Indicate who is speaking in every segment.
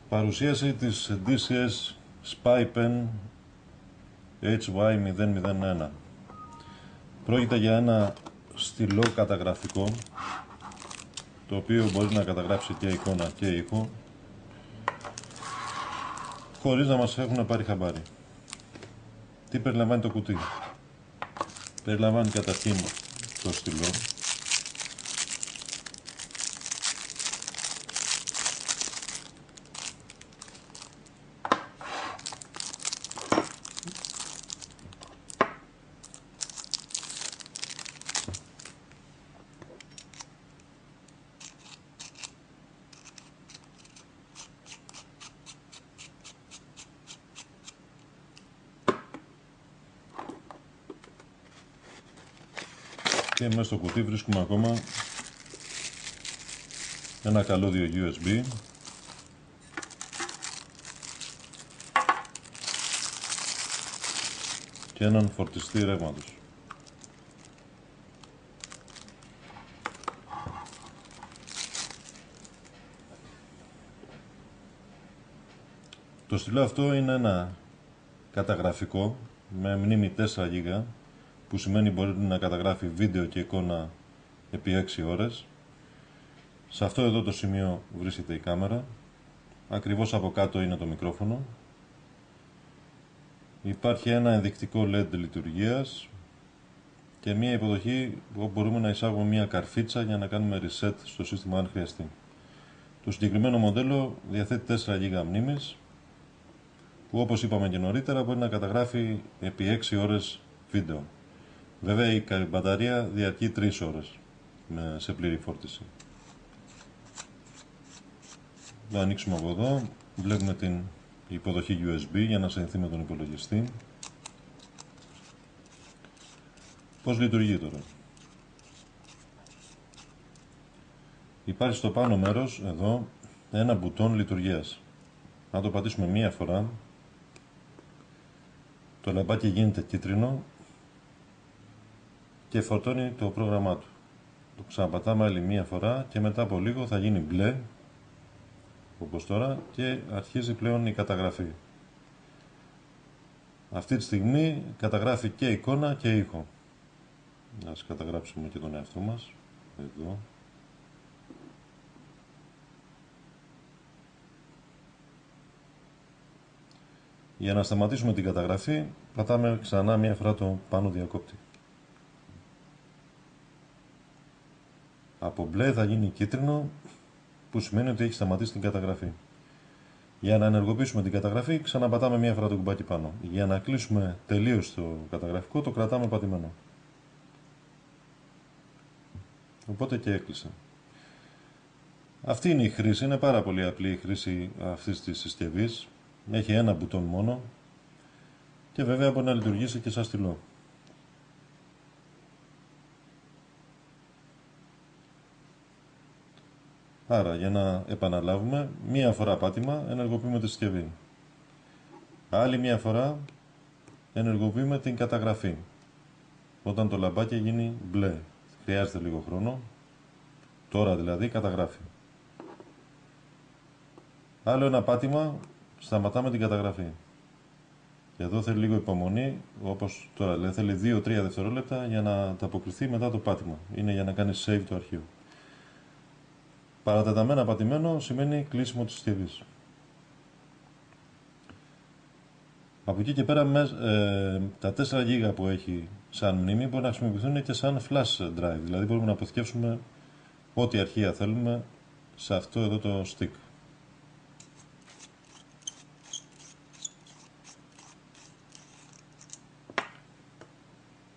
Speaker 1: Παρουσίαση της DCS SpyPen HY001. Πρόκειται για ένα στυλό καταγραφικό, το οποίο μπορεί να καταγράψει και εικόνα και ήχο, χωρίς να μας έχουν πάρει χαμπάρι. Τι περιλαμβάνει το κουτί? Περιλαμβάνει καταρχήν το στυλό, και μέσα στο κουτί βρίσκουμε ακόμα ένα καλώδιο USB, και έναν φορτιστή ρεύματος. Το στυλό αυτό είναι ένα καταγραφικό με μνήμη 4 GB, που σημαίνει μπορεί να καταγράφει βίντεο και εικόνα επί 6 ώρες. Σε αυτό εδώ το σημείο βρίσκεται η κάμερα. Ακριβώς από κάτω είναι το μικρόφωνο. Υπάρχει ένα ενδεικτικό LED λειτουργίας και μια υποδοχή που μπορούμε να εισάγουμε μια καρφίτσα για να κάνουμε reset στο σύστημα αν χρειαστεί. Το συγκεκριμένο μοντέλο διαθέτει 4 GB μνήμης, που όπως είπαμε και νωρίτερα μπορεί να καταγράφει επί 6 ώρες βίντεο. Βέβαια η μπαταρία διαρκεί 3 ώρες σε πλήρη φόρτιση. Το ανοίξουμε από εδώ, βλέπουμε την υποδοχή USB για να συνδεθεί με τον υπολογιστή. Πώς λειτουργεί τώρα? Υπάρχει στο πάνω μέρος εδώ ένα μπουτόν λειτουργίας. Αν το πατήσουμε μία φορά, το λαμπάκι γίνεται κίτρινο και φορτώνει το πρόγραμμά του. Το ξαναπατάμε άλλη μία φορά και μετά από λίγο θα γίνει μπλε, όπως τώρα, και αρχίζει πλέον η καταγραφή. Αυτή τη στιγμή καταγράφει και εικόνα και ήχο. Ας καταγράψουμε και τον εαυτό μας εδώ. Για να σταματήσουμε την καταγραφή πατάμε ξανά μία φορά το πάνω διακόπτη. Από μπλε θα γίνει κίτρινο, που σημαίνει ότι έχει σταματήσει την καταγραφή. Για να ενεργοποιήσουμε την καταγραφή ξαναπατάμε μία φορά το κουμπάκι πάνω. Για να κλείσουμε τελείως το καταγραφικό το κρατάμε πατημένο. Οπότε και έκλεισε. Αυτή είναι η χρήση, είναι πάρα πολύ απλή η χρήση αυτής της συσκευής. Έχει ένα μπουτόν μόνο και βέβαια μπορεί να λειτουργήσει και σαν στυλό. Άρα για να επαναλάβουμε, μία φορά πάτημα ενεργοποιούμε τη συσκευή. Άλλη μία φορά ενεργοποιούμε την καταγραφή. Όταν το λαμπάκι γίνει μπλε, χρειάζεται λίγο χρόνο. Τώρα δηλαδή καταγράφει. Άλλο ένα πάτημα, σταματάμε την καταγραφή. Και εδώ θέλει λίγο υπομονή, όπως τώρα λέει, θέλει 2-3 δευτερόλεπτα για να ανταποκριθεί μετά το πάτημα. Είναι για να κάνει save το αρχείο. Παρατεταμένα πατημένο σημαίνει κλείσιμο της συσκευής. Από εκεί και πέρα τα 4 GB που έχει σαν μνήμη μπορεί να χρησιμοποιηθούν και σαν flash drive. Δηλαδή μπορούμε να αποθηκεύσουμε ό,τι αρχεία θέλουμε σε αυτό εδώ το stick.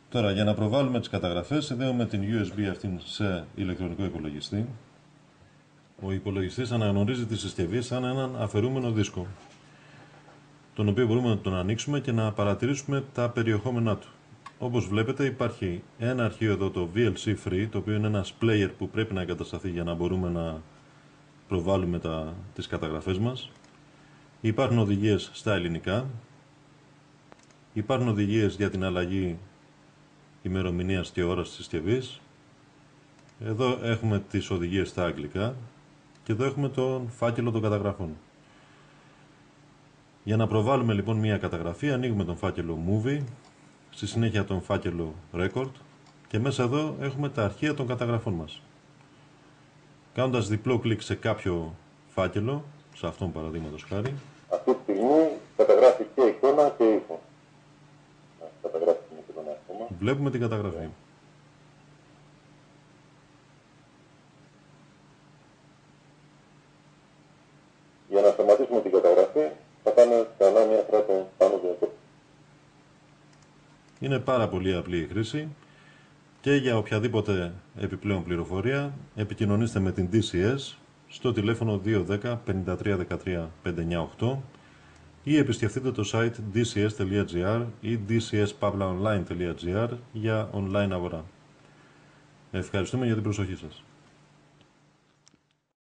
Speaker 1: Τώρα για να προβάλλουμε τις καταγραφές συνδέουμε την USB αυτήν σε ηλεκτρονικό υπολογιστή. Ο υπολογιστής αναγνωρίζει τη συσκευή σαν έναν αφαιρούμενο δίσκο, τον οποίο μπορούμε να τον ανοίξουμε και να παρατηρήσουμε τα περιεχόμενά του. Όπως βλέπετε υπάρχει ένα αρχείο εδώ, το VLC Free, το οποίο είναι ένας player που πρέπει να εγκατασταθεί για να μπορούμε να προβάλλουμε τις καταγραφές μας. Υπάρχουν οδηγίες στα ελληνικά. Υπάρχουν οδηγίες για την αλλαγή ημερομηνίας και ώρας της συσκευής. Εδώ έχουμε τις οδηγίες στα αγγλικά και εδώ έχουμε τον φάκελο των καταγραφών. Για να προβάλλουμε λοιπόν μια καταγραφή, ανοίγουμε τον φάκελο Movie, στη συνέχεια τον φάκελο Record και μέσα εδώ έχουμε τα αρχεία των καταγραφών μας. Κάνοντας διπλό κλικ σε κάποιο φάκελο, σε αυτόν παραδείγματος χάρη,
Speaker 2: αυτή τη στιγμή καταγράφει και εικόνα και ήχο. Καταγράφει την εικόνα ακόμα.
Speaker 1: Βλέπουμε την καταγραφή.
Speaker 2: Για να σταματήσουμε την καταγραφή, θα κάνουμε ξανά μια φορά τον πάνω διακόπτη.
Speaker 1: Είναι πάρα πολύ απλή η χρήση και για οποιαδήποτε επιπλέον πληροφορία επικοινωνήστε με την DCS στο τηλέφωνο 210 53 13 598 ή επισκεφτείτε το site dcs.gr ή dcspavlaonline.gr για online αγορά. Ευχαριστούμε για την προσοχή σας.